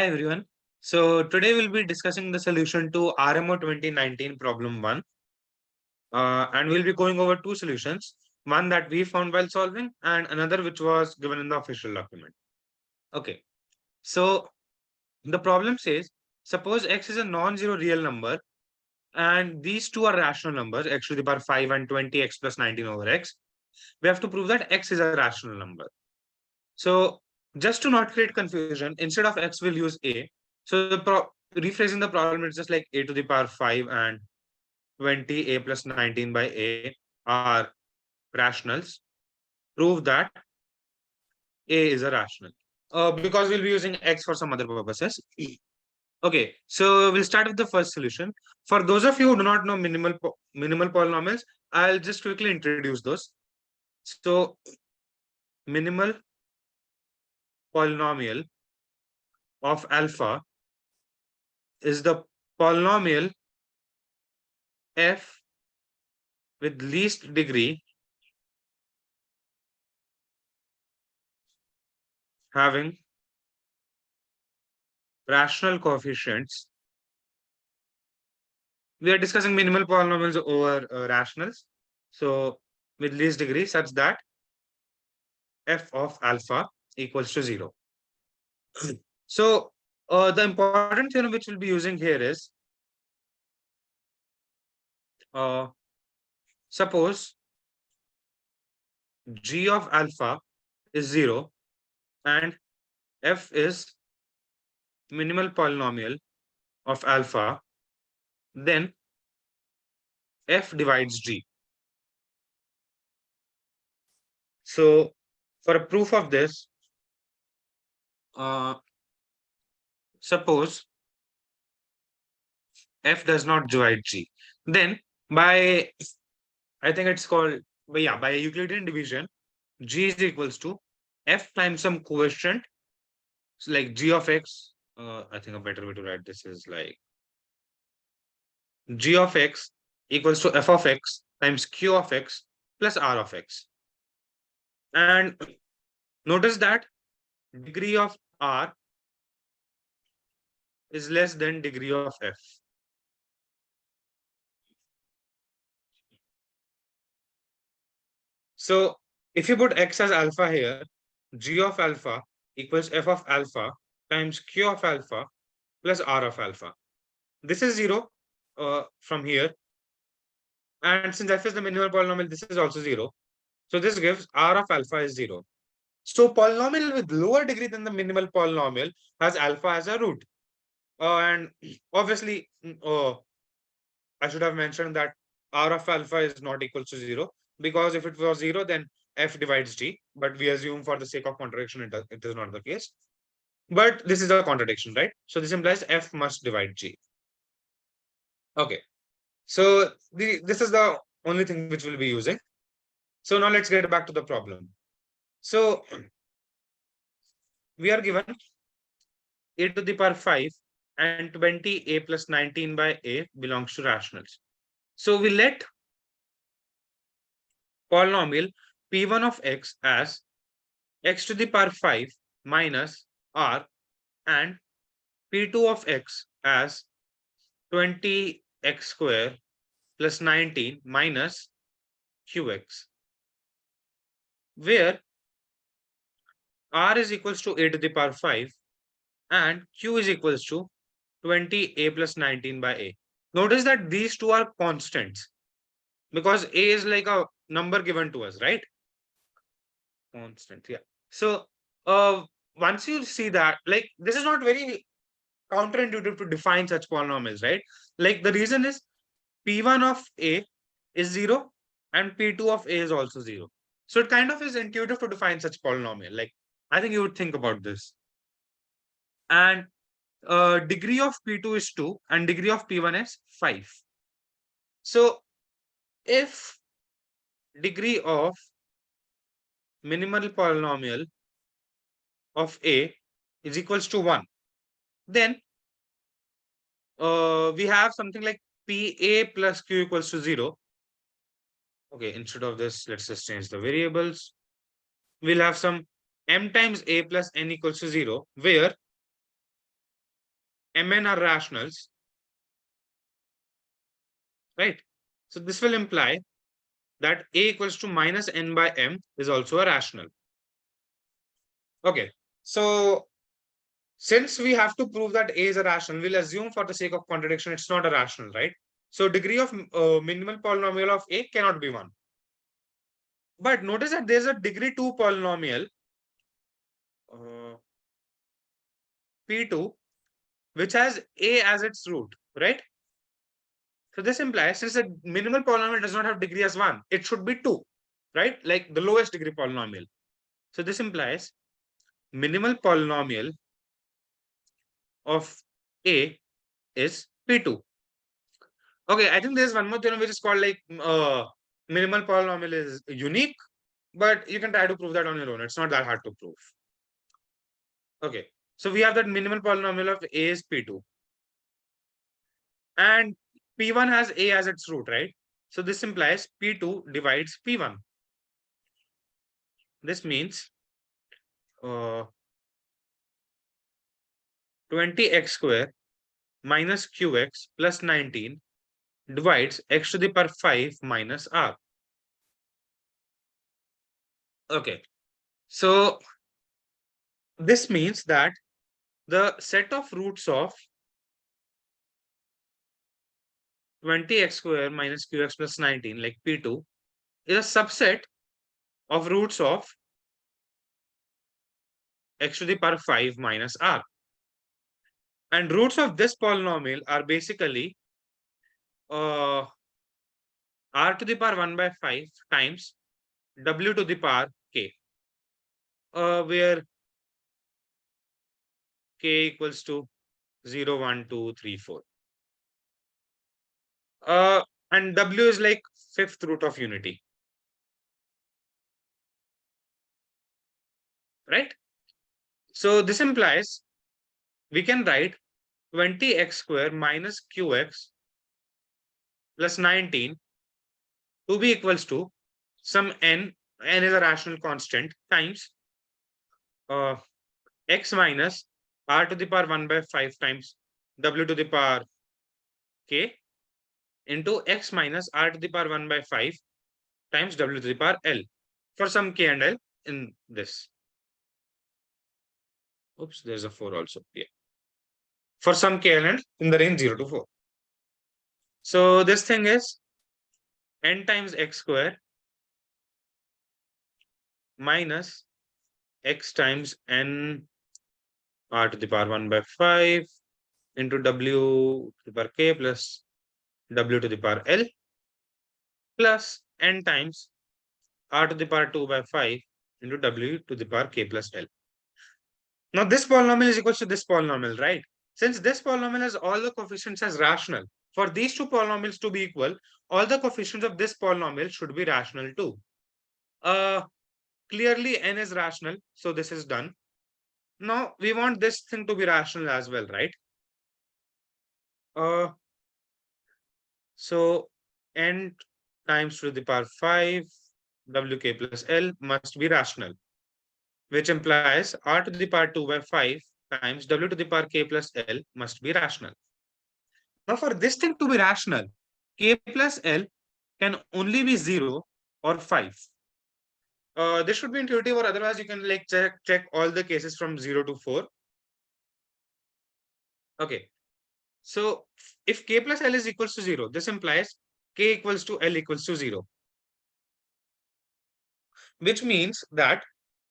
Hi everyone. So today we'll be discussing the solution to RMO 2019 problem 1. And we'll be going over two solutions, one that we found while solving and another which was given in the official document. Okay. So the problem says, suppose x is a non-zero real number and these two are rational numbers, x to the power 5 and 20, x plus 19 over x. We have to prove that x is a rational number. So just to not create confusion, instead of x, we'll use a. So rephrasing the problem, it's just like a to the power 5 and 20 a plus 19 by a are rationals. Prove that a is a rational. Because we'll be using x for some other purposes. Okay, so we'll start with the first solution. For those of you who do not know minimal polynomials, I'll just quickly introduce those. So minimal polynomial of alpha is the polynomial f with least degree having rational coefficients. We are discussing minimal polynomials over rationals. So with least degree such that f of alpha equals to 0. So the important theorem which we'll be using here is, suppose g of alpha is 0 and f is minimal polynomial of alpha, then f divides g. So for a proof of this, suppose f does not divide g, then by, I think it's called, but yeah, by Euclidean division, g is equals to f times some coefficient. So like g of x, I think a better way to write this is like g of x equals to f of x times q of x plus r of x. And notice that degree of r is less than degree of f. So if you put x as alpha here, g of alpha equals f of alpha times q of alpha plus r of alpha. This is 0 from here. And since f is the minimal polynomial, this is also 0. So this gives r of alpha is 0. So polynomial with lower degree than the minimal polynomial has alpha as a root. And obviously, I should have mentioned that r of alpha is not equal to 0, because if it was 0, then f divides g. But we assume for the sake of contradiction, it is not the case. But this is a contradiction, right? So this implies f must divide g. Okay. So this is the only thing which we'll be using. So now let's get back to the problem. So we are given a to the power 5 and 20 a plus 19 by a belongs to rationals. So we let polynomial p1 of x as x to the power 5 minus r and p2 of x as 20x square plus 19 minus qx, where r is equals to a to the power 5 and q is equals to 20 a plus 19 by a. Notice that these two are constants because a is like a number given to us, right? Constant, yeah. So once you see that, like, this is not very counterintuitive to define such polynomials, right? Like the reason is p1 of a is 0 and p2 of a is also 0. So it kind of is intuitive to define such polynomial. Like, I think you would think about this. And degree of p2 is 2 and degree of p1 is 5. So if degree of minimal polynomial of a is equals to 1, then we have something like pa plus q equals to 0. Okay, instead of this, let's just change the variables. We'll have some m times a plus n equals to 0, where Mn are rationals, right? So this will imply that A equals to minus n by m is also a rational. Okay, so since we have to prove that A is a rational, we'll assume for the sake of contradiction, it's not a rational, right? So degree of minimal polynomial of A cannot be 1. But notice that there's a degree 2 polynomial, uh, P2, which has A as its root, right? So this implies since the minimal polynomial does not have degree as 1, it should be 2, right? Like the lowest degree polynomial. So this implies minimal polynomial of A is P2. Okay, I think there's one more theorem which is called like minimal polynomial is unique, but you can try to prove that on your own. It's not that hard to prove. Okay, so we have that minimal polynomial of A is P2. And P1 has A as its root, right? So this implies P2 divides P1. This means 20x square minus qx plus 19 divides x to the power 5 minus r. Okay, so this means that the set of roots of 20x square minus qx plus 19, like P2, is a subset of roots of x to the power 5 minus r. And roots of this polynomial are basically r to the power 1 by 5 times w to the power k, where k equals to 0, 1, 2, 3, 4. And w is like fifth root of unity, right? So this implies we can write 20x square minus qx plus 19 to be equals to some n is a rational constant, times uh, x minus r to the power 1 by 5 times w to the power k into x minus r to the power 1 by 5 times w to the power l for some k and l in this. Oops, there's a 4 also. Yeah. For some k and l in the range 0 to 4. So this thing is n times x square minus x times n r to the power 1 by 5 into w to the power k plus w to the power l plus n times r to the power 2 by 5 into w to the power k plus l. Now this polynomial is equal to this polynomial, right? Since this polynomial has all the coefficients as rational, for these two polynomials to be equal, all the coefficients of this polynomial should be rational too. Clearly n is rational, so this is done. Now we want this thing to be rational as well, right? So n times to the power 5 wk plus l must be rational, which implies r to the power 2 by 5 times w to the power k plus l must be rational. Now for this thing to be rational, k plus l can only be 0 or 5. This should be intuitive, or otherwise you can like check all the cases from 0 to 4. Okay, so if k plus l is equals to 0, this implies k equals to l equals to 0, which means that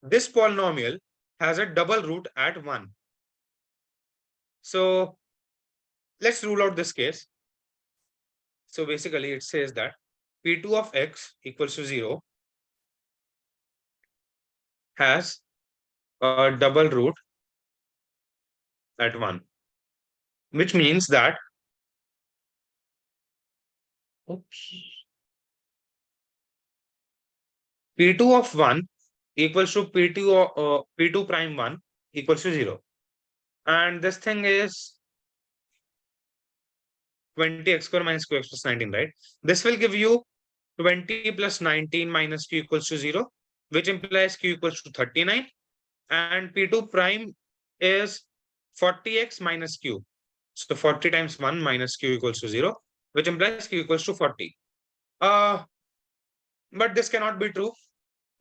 this polynomial has a double root at 1. So let's rule out this case. So basically it says that P2 of x equals to 0 has a double root at 1, which means that P2 of 1 equals to P2 prime 1 equals to 0. And this thing is 20x square minus qx plus 19, right? This will give you 20 plus 19 minus q equals to 0, which implies q equals to 39. And P2 prime is 40x minus q. So 40 times 1 minus q equals to 0, which implies q equals to 40. Uh, but this cannot be true,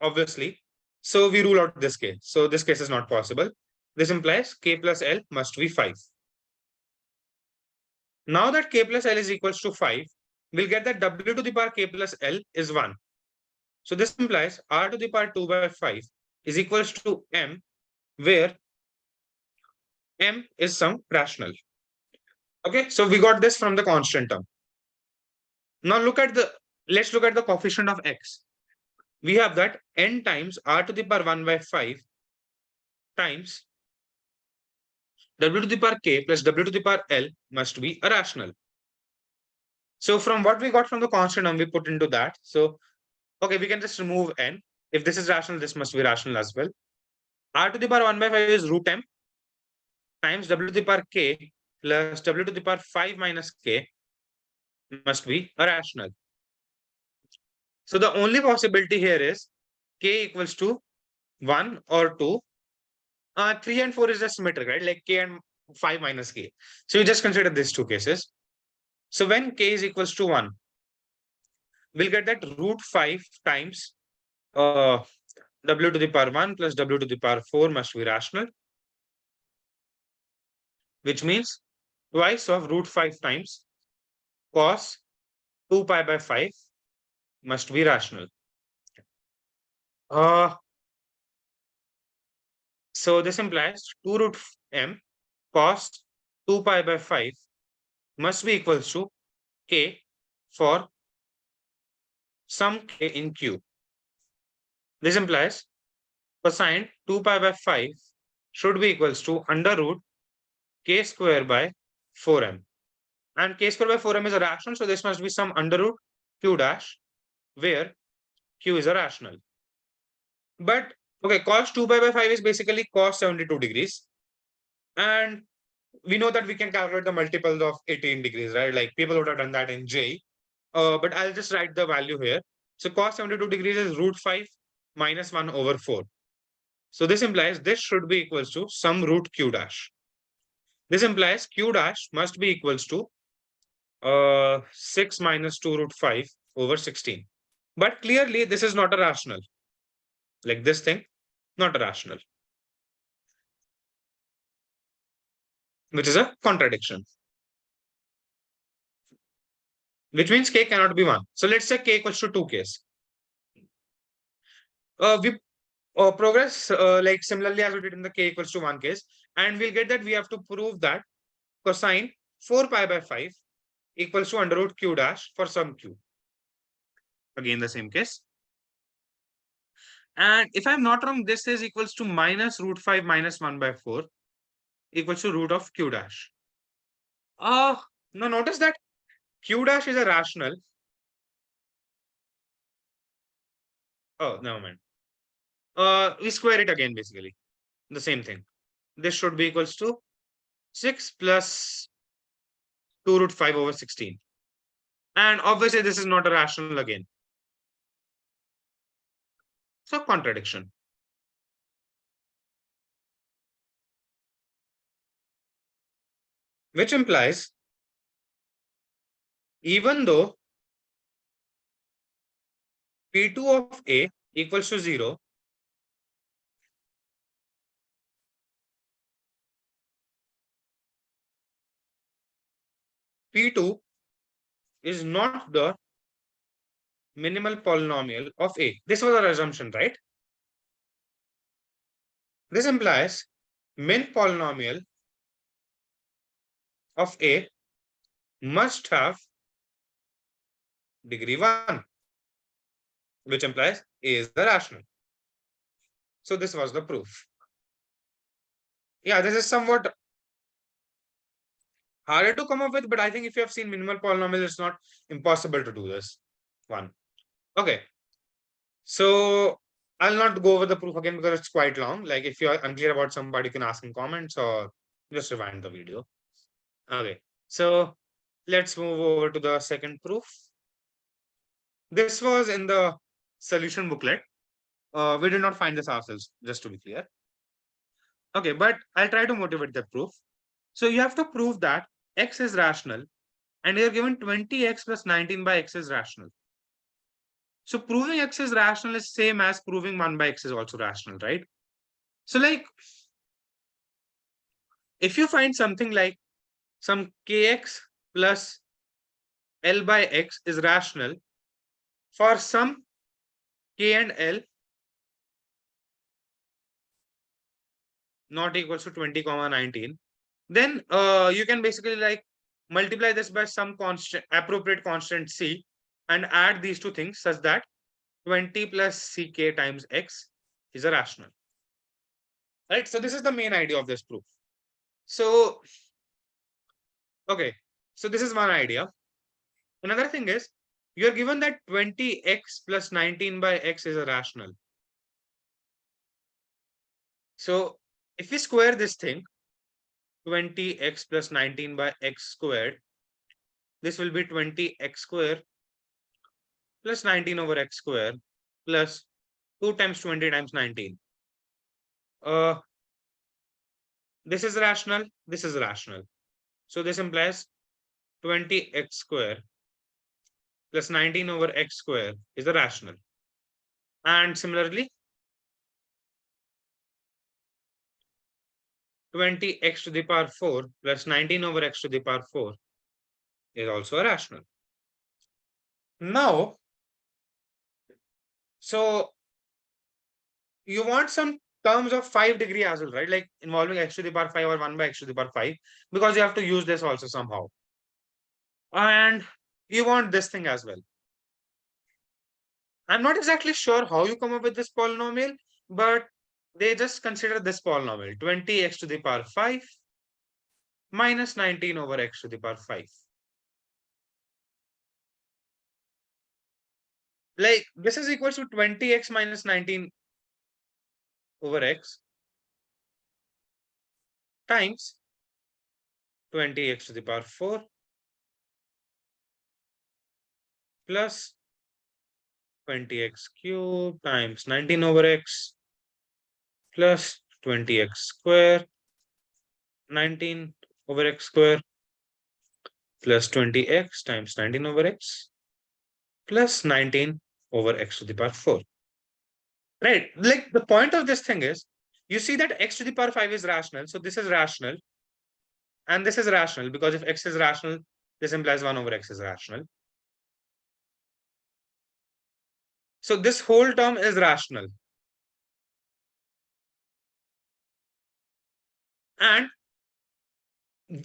obviously. So we rule out this case. So this case is not possible. This implies k plus L must be 5. Now that k plus L is equals to 5, we'll get that w to the power k plus L is 1. So this implies r to the power 2 by 5 is equals to m, where m is some rational. Okay, so we got this from the constant term. Now let's look at the coefficient of x. We have that n times r to the power 1 by 5 times w to the power k plus w to the power L must be a rational. So from what we got from the constant term, we put into that. So, okay, we can just remove n. If this is rational, this must be rational as well. R to the power 1 by 5 is root m times w to the power k plus w to the power 5 minus k must be a rational. So the only possibility here is k equals to 1 or 2. 3 and 4 is just symmetric, right? Like k and 5 minus k. So you just consider these two cases. So when k is equals to 1, we'll get that root 5 times w to the power 1 plus w to the power 4 must be rational, which means twice of root 5 times cos 2 pi by 5 must be rational. Uh, so this implies 2 root m cos 2 pi by 5 must be equals to k for some k in q. This implies cosine 2 pi by 5 should be equals to under root k square by 4m. And k square by 4m is a rational, so this must be some under root q dash, where q is a rational. But okay, cos 2 pi by 5 is basically cos 72 degrees. And we know that we can calculate the multiples of 18 degrees, right? Like people would have done that in J. But I'll just write the value here. So cos 72 degrees is root 5 minus 1 over 4. So this implies this should be equals to some root q dash. This implies q dash must be equals to 6 minus 2 root 5 over 16. But clearly, this is not a rational. Like this thing, not a rational, which is a contradiction, which means k cannot be 1. So let's say k equals to 2 case. We progress like similarly as we did in the k equals to 1 case, and we'll get that we have to prove that cosine 4 pi by 5 equals to under root q dash for some q. Again, the same case. And if I'm not wrong, this is equals to minus root 5 minus 1 by 4 equals to root of q dash. Now notice that q dash is a rational. Oh, never mind. We square it again, basically. The same thing. This should be equals to 6 plus 2 root 5 over 16. And obviously, this is not a rational again. So contradiction. Which implies even though P2 of A equals to 0, P2 is not the minimal polynomial of A. This was our assumption, right? This implies min polynomial of A must have degree 1, which implies A is the rational. So this was the proof. Yeah, this is somewhat harder to come up with, but I think if you have seen minimal polynomials, it's not impossible to do this one. Okay. So I'll not go over the proof again because it's quite long. Like if you're unclear about somebody, you can ask in comments or just rewind the video. Okay. So let's move over to the second proof. This was in the solution booklet. We did not find this ourselves, just to be clear. Okay, but I'll try to motivate that proof. So you have to prove that x is rational and you're given 20x plus 19 by x is rational. So proving x is rational is same as proving 1 by x is also rational, right? So like if you find something like some kx plus L by x is rational for some k and L not equals to 20 comma 19, then you can basically like multiply this by some constant appropriate constant c and add these two things such that 20 plus ck times x is a rational, right? So this is the main idea of this proof. So okay, so this is one idea. Another thing is you're given that 20x plus 19 by x is a rational. So if we square this thing, 20x plus 19 by x squared, this will be 20x square plus 19 over x square plus 2 times 20 times 19. This is rational, this is rational. So this implies 20x square plus 19 over x square is the rational. And similarly, 20x to the power 4 plus 19 over x to the power 4 is also a rational. Now, so you want some terms of 5 degree as well, right? Like involving x to the power 5 or 1 by x to the power 5, because you have to use this also somehow. And you want this thing as well. I'm not exactly sure how you come up with this polynomial, but they just consider this polynomial 20x to the power 5 minus 19 over x to the power 5. Like this is equal to 20x minus 19 over x times 20x to the power 4 plus 20x cube times 19 over x plus 20x square 19 over x square plus 20x times 19 over x plus 19 over x to the power 4. Right? Like the point of this thing is, you see that x to the power 5 is rational. So this is rational and this is rational because if x is rational, this implies 1 over x is rational. So this whole term is rational. And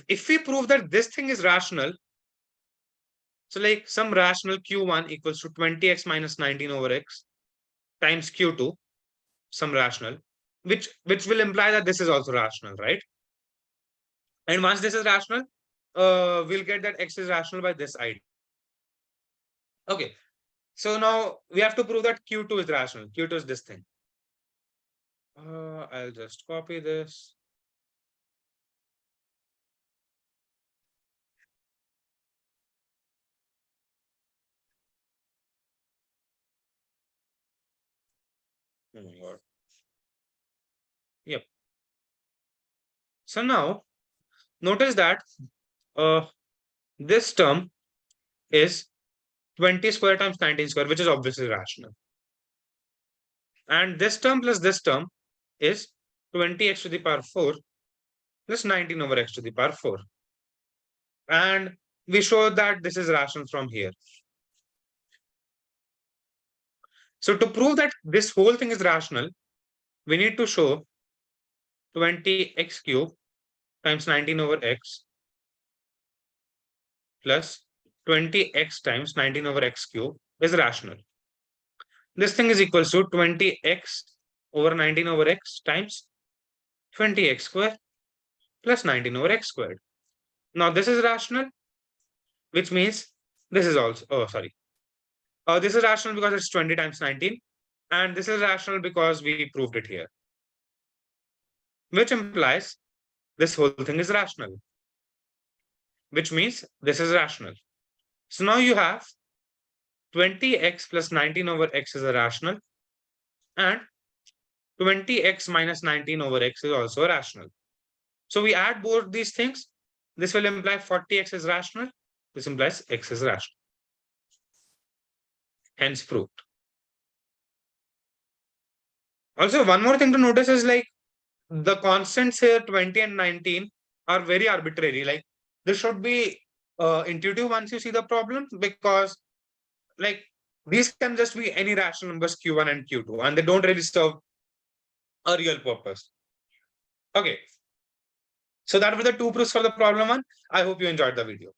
if we prove that this thing is rational, so like some rational q1 equals to 20x minus 19 over x times q2, some rational, which will imply that this is also rational, right? And once this is rational, we'll get that x is rational by this idea. Okay, so now we have to prove that q2 is rational. Q2 is this thing. I'll just copy this. Oh my God. Yep. So now notice that this term is 20 square times 19 square, which is obviously rational. And this term plus this term is 20x to the power 4 plus 19 over x to the power 4. And we show that this is rational from here. So to prove that this whole thing is rational, we need to show 20x cube times 19 over x plus 20x times 19 over x cube is rational. This thing is equals to 20x over 19 over x times 20x square plus 19 over x squared. Now this is rational, which means this is also, oh, sorry. This is rational because it's 20 times 19. And this is rational because we proved it here, which implies this whole thing is rational, which means this is rational. So now you have 20x plus 19 over x is a rational and 20x minus 19 over x is also rational. So we add both these things This will imply 40x is rational. This implies x is rational. Hence proved. Also, one more thing to notice is like the constants here, 20 and 19, are very arbitrary. Like this should be intuitive once you see the problem, because like these can just be any rational numbers q1 and q2, and they don't really serve a real purpose. Okay. So that were the two proofs for the problem one. I hope you enjoyed the video.